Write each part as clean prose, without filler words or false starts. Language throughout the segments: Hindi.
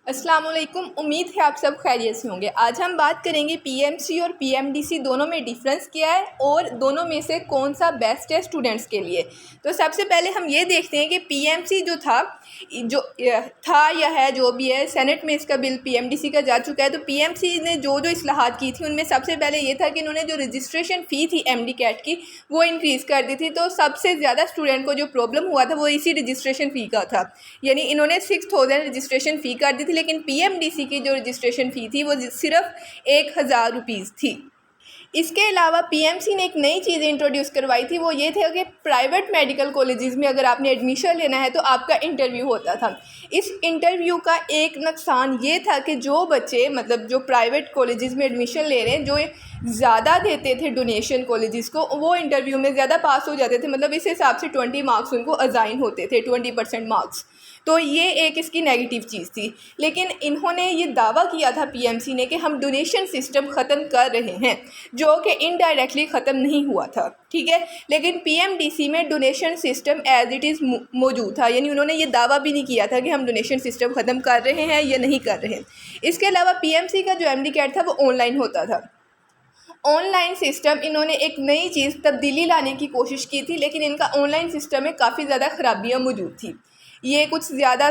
अस्सलाम वालेकुम। उम्मीद है आप सब खैरियत से होंगे। आज हम बात करेंगे पीएमसी और पीएमडीसी दोनों में डिफरेंस क्या है और दोनों में से कौन सा बेस्ट है स्टूडेंट्स के लिए। तो सबसे पहले हम ये देखते हैं कि पीएमसी जो था या है जो भी है, सेनेट में इसका बिल पीएमडीसी का जा चुका है। तो पीएमसी ने जो इस्लाहात की थी उनमें सबसे पहले ये था कि इन्होंने जो रजिस्ट्रेशन फ़ी थी एमडी कैट की वो इंक्रीज़ कर दी थी। तो सबसे ज़्यादा स्टूडेंट को जो प्रॉब्लम हुआ था वो इसी रजिस्ट्रेशन फ़ी का था, यानी इन्होंने 6000 रजिस्ट्रेशन फ़ी कर दी थी, लेकिन पीएमडीसी की जो रजिस्ट्रेशन फ़ी थी वो सिर्फ 1000 रुपीज़ थी। इसके अलावा पीएमसी ने एक नई चीज़ इंट्रोड्यूस करवाई थी, वो ये था कि प्राइवेट मेडिकल कॉलेजेस में अगर आपने एडमिशन लेना है तो आपका इंटरव्यू होता था। इस इंटरव्यू का एक नुकसान ये था कि जो बच्चे मतलब जो प्राइवेट कॉलेजेस में एडमिशन ले रहे हैं, जो ज़्यादा देते थे डोनेशन कॉलेजेस को, वो इंटरव्यू में ज़्यादा पास हो जाते थे। मतलब इस हिसाब से 20 मार्क्स उनको असाइन होते थे, 20% मार्क्स। तो ये एक इसकी नेगेटिव चीज़ थी। लेकिन इन्होंने ये दावा किया था पीएमसी ने कि हम डोनेशन सिस्टम ख़त्म कर रहे हैं, जो कि इनडायरेक्टली ख़त्म नहीं हुआ था, ठीक है। लेकिन पीएमडीसी में donation system as it is मौजूद था, यानी उन्होंने ये दावा भी नहीं किया था कि हम डोनेशन सिस्टम ख़त्म कर रहे हैं या नहीं कर रहे हैं। इसके अलावा पीएमसी का जो एमडी कैट था वो ऑनलाइन होता था। ऑनलाइन सिस्टम इन्होंने एक नई चीज़ तब्दीली लाने की कोशिश की थी, लेकिन इनका ऑनलाइन सिस्टम में काफ़ी ज़्यादा ख़राबियाँ मौजूद थी। ये कुछ ज़्यादा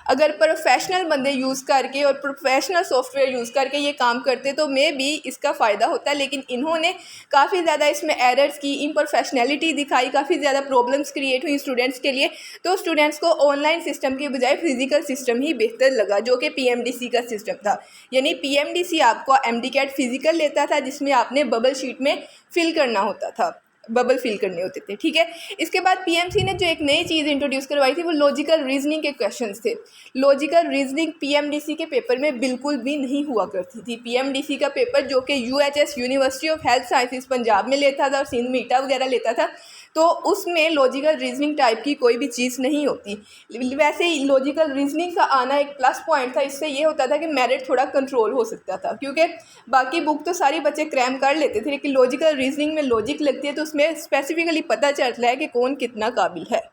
अगर प्रोफेशनल बंदे यूज़ करके और प्रोफेशनल सॉफ्टवेयर यूज़ करके ये काम करते तो मे बी इसका फ़ायदा होता है, लेकिन इन्होंने काफ़ी ज़्यादा इसमें एरर्स की, इम्परफेशनैलिटी दिखाई, काफ़ी ज़्यादा प्रॉब्लम्स क्रिएट हुई स्टूडेंट्स के लिए। तो स्टूडेंट्स को ऑनलाइन सिस्टम के बजाय फिजिकल सिस्टम ही बेहतर लगा, जो कि पीएमडीसी का सिस्टम था। यानी पीएमडीसी आपको एमडी कैट फिजिकल लेता था, जिसमें आपने बबल शीट में फिल करना होता था, बबल फिल करने होते थे, ठीक है। इसके बाद पीएमसी ने जो एक नई चीज़ इंट्रोड्यूस करवाई थी वो लॉजिकल रीजनिंग के क्वेश्चंस थे। लॉजिकल रीजनिंग पीएमडीसी के पेपर में बिल्कुल भी नहीं हुआ करती थी। पीएमडीसी का पेपर जो कि UHS university of health sciences Punjab में लेता था और सिंध मीटा वगैरह लेता था, तो उसमें लॉजिकल रीजनिंग टाइप की कोई भी चीज़ नहीं होती। वैसे ही लॉजिकल रीजनिंग का आना एक प्लस पॉइंट था। इससे ये होता था कि मेरिट थोड़ा कंट्रोल हो सकता था, क्योंकि बाकी बुक तो सारी बच्चे क्रैम कर लेते थे, लेकिन लॉजिकल रीजनिंग में लॉजिक लगती है तो उसमें स्पेसिफिकली पता चलता है कि कौन कितना काबिल है।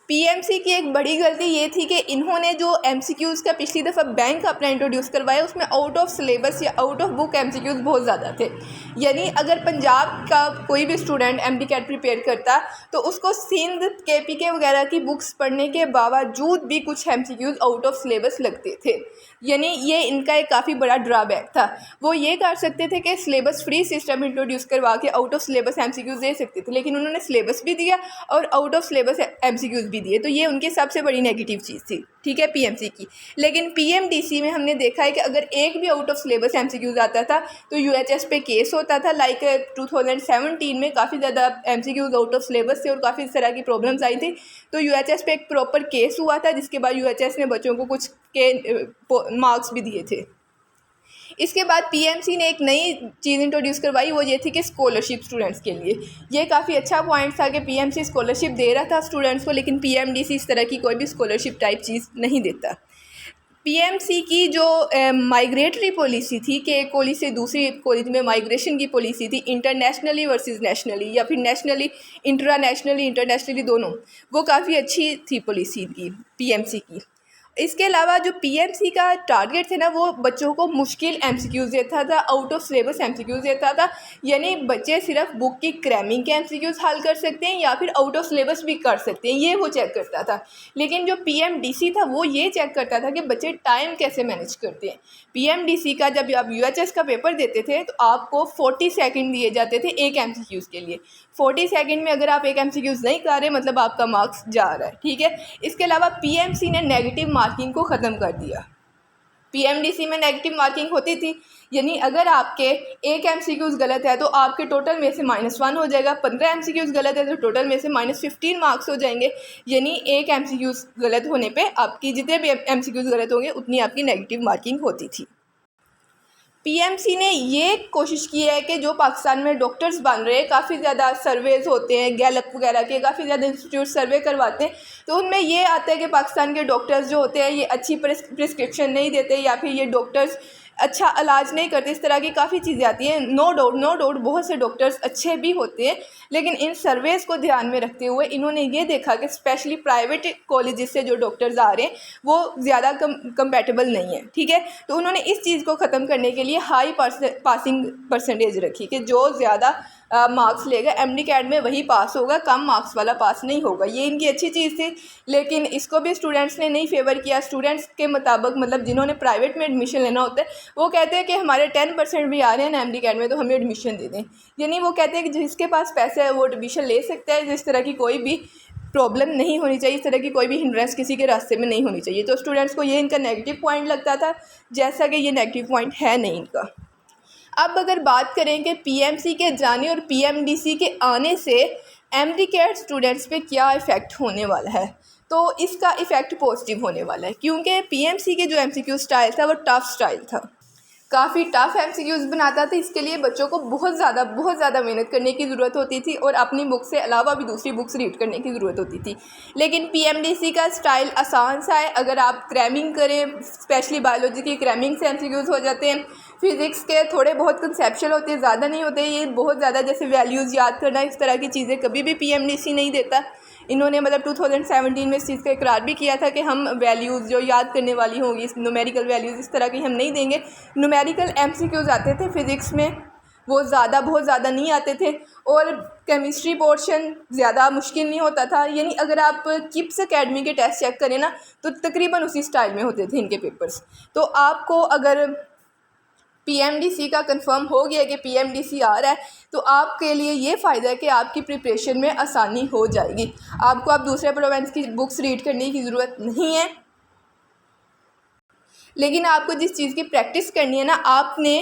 पीएमसी की एक बड़ी गलती ये थी कि इन्होंने जो एमसीक्यूज़ का पिछली दफ़ा बैंक अपना इंट्रोड्यूस करवाया, उसमें आउट ऑफ सिलेबस या आउट ऑफ बुक एमसीक्यूज़ बहुत ज़्यादा थे। यानी अगर पंजाब का कोई भी स्टूडेंट एमडी कैट प्रिपेयर करता तो उसको सिंध केपीके वगैरह की बुक्स पढ़ने के बावजूद भी कुछ एमसीक्यूज़ आउट ऑफ सिलेबस लगते थे। यानी ये इनका एक काफ़ी बड़ा ड्रॉबैक था। वो ये कर सकते थे कि सिलेबस फ्री सिस्टम इंट्रोड्यूस करवा के आउट ऑफ सिलेबस एमसीक्यूज़ दे सकते थे, लेकिन उन्होंने सिलेबस भी दिया और आउट ऑफ सिलेबस एमसीक्यूज़ भी दिए। तो ये उनकी सबसे बड़ी नेगेटिव चीज़ थी, ठीक है, पीएमसी की। लेकिन पीएमडीसी में हमने देखा है कि अगर एक भी आउट ऑफ सिलेबस एमसीक्यूज़ आता था तो यूएचएस पे केस होता था। लाइक 2017 में काफ़ी ज़्यादा एमसीक्यूज़ आउट ऑफ सिलेबस थे और काफ़ी इस तरह की प्रॉब्लम्स आई थी, तो यूएचएस पे एक प्रॉपर केस हुआ था, जिसके बाद यूएचएस ने बच्चों को कुछ के मार्क्स भी दिए थे। इसके बाद पीएमसी ने एक नई चीज़ इंट्रोड्यूस करवाई, वो ये थी कि स्कॉलरशिप स्टूडेंट्स के लिए। ये काफ़ी अच्छा पॉइंट था कि पीएमसी स्कॉलरशिप दे रहा था स्टूडेंट्स को, लेकिन पीएमडीसी इस तरह की कोई भी स्कॉलरशिप टाइप चीज़ नहीं देता। पीएमसी की जो माइग्रेटरी पॉलिसी थी कि एक कॉलेज से दूसरी कॉलेज में माइग्रेशन की पॉलिसी थी, इंटरनेशनली वर्सेस नेशनली या फिर नेशनली इंटरनेशनली इंटरनेशनली दोनों, वो काफ़ी अच्छी थी पॉलिसी की पीएमसी की। इसके अलावा जो पीएमसी का टारगेट थे ना, वो बच्चों को मुश्किल एमसीक्यूज़ देता था, आउट ऑफ सिलेबस एमसीक्यूज़ देता था। यानी बच्चे सिर्फ बुक की क्रैमिंग के एमसीक्यूज़ हल कर सकते हैं या फिर आउट ऑफ सिलेबस भी कर सकते हैं, ये वो चेक करता था। लेकिन जो पीएमडीसी था वो ये चेक करता था कि बच्चे टाइम कैसे मैनेज करते हैं। पीएमडीसी का जब आप यूएचएस का पेपर देते थे तो आपको 40 सेकंड दिए जाते थे एक एमसीक्यूज़ के लिए। 40 सेकंड में अगर आप एक एमसीक्यूज़ नहीं कर रहे, मतलब आपका मार्क्स जा रहा है, ठीक है। इसके अलावा पीएमसी ने नेगेटिव मार्किंग को ख़त्म कर दिया। पीएमडीसी में नेगेटिव मार्किंग होती थी, यानी अगर आपके एक एमसीक्यूज़ गलत है तो आपके टोटल में से -1 हो जाएगा। 15 एमसीक्यूज़ गलत है तो टोटल में से -15 मार्क्स हो जाएंगे। यानी एक एमसीक्यूज़ गलत होने पे आपकी जितने भी एमसीक्यूज़ गलत होंगे उतनी आपकी नेगेटिव मार्किंग होती थी। पीएमसी ने ये कोशिश की है कि जो पाकिस्तान में डॉक्टर्स बन रहे हैं, काफ़ी ज़्यादा सर्वेज़ होते हैं, गैलप वगैरह के काफ़ी ज़्यादा इंस्टीट्यूट सर्वे करवाते हैं, तो उनमें ये आता है कि पाकिस्तान के डॉक्टर्स जो होते हैं ये अच्छी प्रिस्क्रिप्शन नहीं देते, या फिर ये डॉक्टर्स अच्छा इलाज नहीं करते, इस तरह की काफ़ी चीज़ें आती हैं। नो डाउट बहुत से डॉक्टर्स अच्छे भी होते हैं, लेकिन इन सर्वेस को ध्यान में रखते हुए इन्होंने ये देखा कि स्पेशली प्राइवेट कॉलेजेस से जो डॉक्टर्स आ रहे हैं वो ज़्यादा कंपैटिबल नहीं है, ठीक है। तो उन्होंने इस चीज़ को ख़त्म करने के लिए हाई पासिंग परसेंटेज रखी कि जो ज़्यादा मार्क्स लेगा एमडी कैट में वही पास होगा, कम मार्क्स वाला पास नहीं होगा। ये इनकी अच्छी चीज़ थी, लेकिन इसको भी स्टूडेंट्स ने नहीं फेवर किया। स्टूडेंट्स के मुताबिक मतलब जिन्होंने प्राइवेट में एडमिशन लेना होता है वो कहते हैं कि हमारे 10% भी आ रहे हैं ना एमडी कैट में तो हमें एडमिशन दे दें। यानी वो कहते हैं कि जिसके पास पैसा है वो एडमिशन ले सकता है, जिस तरह की कोई भी प्रॉब्लम नहीं होनी चाहिए, इस तरह की कोई भी हिंड्रेंस किसी के रास्ते में नहीं होनी चाहिए। तो स्टूडेंट्स को ये इनका नेगेटिव पॉइंट लगता था, जैसा कि ये नेगेटिव पॉइंट है नहीं इनका। अब अगर बात करें कि पीएमसी के जाने और पीएमडीसी के आने से एमडी कैट स्टूडेंट्स पे क्या इफ़ेक्ट होने वाला है, तो इसका इफ़ेक्ट पॉजिटिव होने वाला है, क्योंकि पीएमसी के जो एमसीक्यू स्टाइल था वो टफ़ स्टाइल था, काफ़ी टफ़ एमसीक्यूज़ बनाता था। इसके लिए बच्चों को बहुत ज़्यादा मेहनत करने की ज़रूरत होती थी और अपनी बुक से अलावा भी दूसरी बुक्स रीड करने की ज़रूरत होती थी। लेकिन पीएमडीसी का स्टाइल आसान सा है, अगर आप क्रैमिंग करें, स्पेशली बायोलॉजी की क्रैमिंग से एमसीक्यूज़ हो जाते हैं। फिज़िक्स के थोड़े बहुत कंसेप्चुअल होते हैं, ज़्यादा नहीं होते। ये बहुत ज़्यादा जैसे वैल्यूज़ याद करना, इस तरह की चीज़ें कभी भी पीएमडीसी नहीं देता। इन्होंने मतलब 2017 में इस चीज़ का इकरार भी किया था कि हम वैल्यूज़ जो याद करने वाली होंगी, न्यूमेरिकल वैल्यूज़ इस तरह की हम नहीं देंगे। न्यूमेरिकल एमसीक्यूज़ आते थे फिज़िक्स में, वो बहुत ज़्यादा नहीं आते थे, और केमिस्ट्री पोर्शन ज़्यादा मुश्किल नहीं होता था। यानी अगर आप किप्स एकेडमी के टेस्ट चेक करें ना तो तकरीबन उसी स्टाइल में होते थे इनके पेपर्स। तो आपको अगर पीएमडीसी का कंफर्म हो गया कि पीएमडीसी आ रहा है तो आपके लिए ये फ़ायदा है कि आपकी प्रिपरेशन में आसानी हो जाएगी। आपको अब दूसरे प्रोवेंस की बुक्स रीड करने की ज़रूरत नहीं है, लेकिन आपको जिस चीज़ की प्रैक्टिस करनी है ना, आपने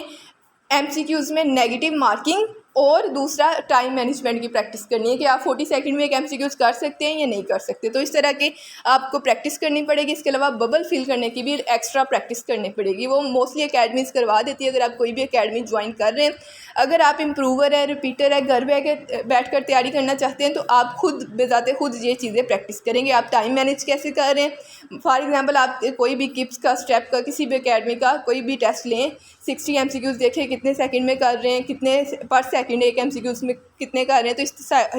एमसीक्यूज़ में नेगेटिव मार्किंग और दूसरा टाइम मैनेजमेंट की प्रैक्टिस करनी है कि आप 40 सेकंड में एक एमसीक्यूज़ कर सकते हैं या नहीं कर सकते। तो इस तरह के आपको प्रैक्टिस करनी पड़ेगी। इसके अलावा बबल फिल करने की भी एक्स्ट्रा प्रैक्टिस करनी पड़ेगी, वो मोस्टली अकेडमीज़ करवा देती है अगर आप कोई भी अकेडमी ज्वाइन कर रहे हैं। अगर आप इम्प्रूवर है, रिपीटर है, घर बैठ कर तैयारी करना चाहते हैं तो आप खुद बेज़ाते खुद ये चीज़ें प्रैक्टिस करेंगे। आप टाइम मैनेज कैसे कर रहे हैं, फॉर एग्ज़ाम्पल आप कोई भी किप्स का, स्टेप का, किसी भी अकेडमी का कोई भी टेस्ट लें, 60 एमसीक्यूज़ देखें कितने सेकंड में कर रहे हैं, कितने पर सेकंड एक एमसीक्यूज़ में कितने कर रहे हैं, तो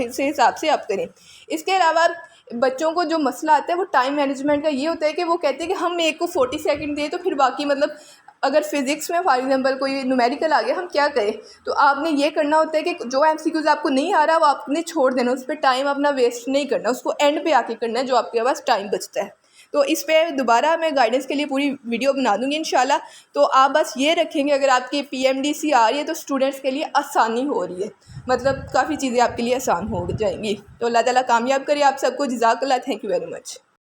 इस हिसाब से आप करें। इसके अलावा बच्चों को जो मसला आता है वो टाइम मैनेजमेंट का ये होता है कि वो कहते हैं कि हम एक को 40 सेकंड दें तो फिर बाकी मतलब अगर फिज़िक्स में फॉर एग्जांपल कोई न्यूमेरिकल आ गया हम क्या करें। तो आपने ये करना होता है कि जो एमसीक्यूज़ आपको नहीं आ रहा वो आपने छोड़ देना, उस पर टाइम अपना वेस्ट नहीं करना, उसको एंड पे आके करना है जो आपके पास टाइम बचता है। तो इस पर दोबारा मैं गाइडेंस के लिए पूरी वीडियो बना दूँगी इंशाल्लाह। तो आप बस ये रखेंगे अगर आपकी पीएमडीसी आ रही है तो स्टूडेंट्स के लिए आसानी हो रही है, मतलब काफ़ी चीज़ें आपके लिए आसान हो जाएंगी। तो अल्लाह ताला कामयाब करे आप सबको। जज़ाकल्लाह, थैंक यू वेरी मच।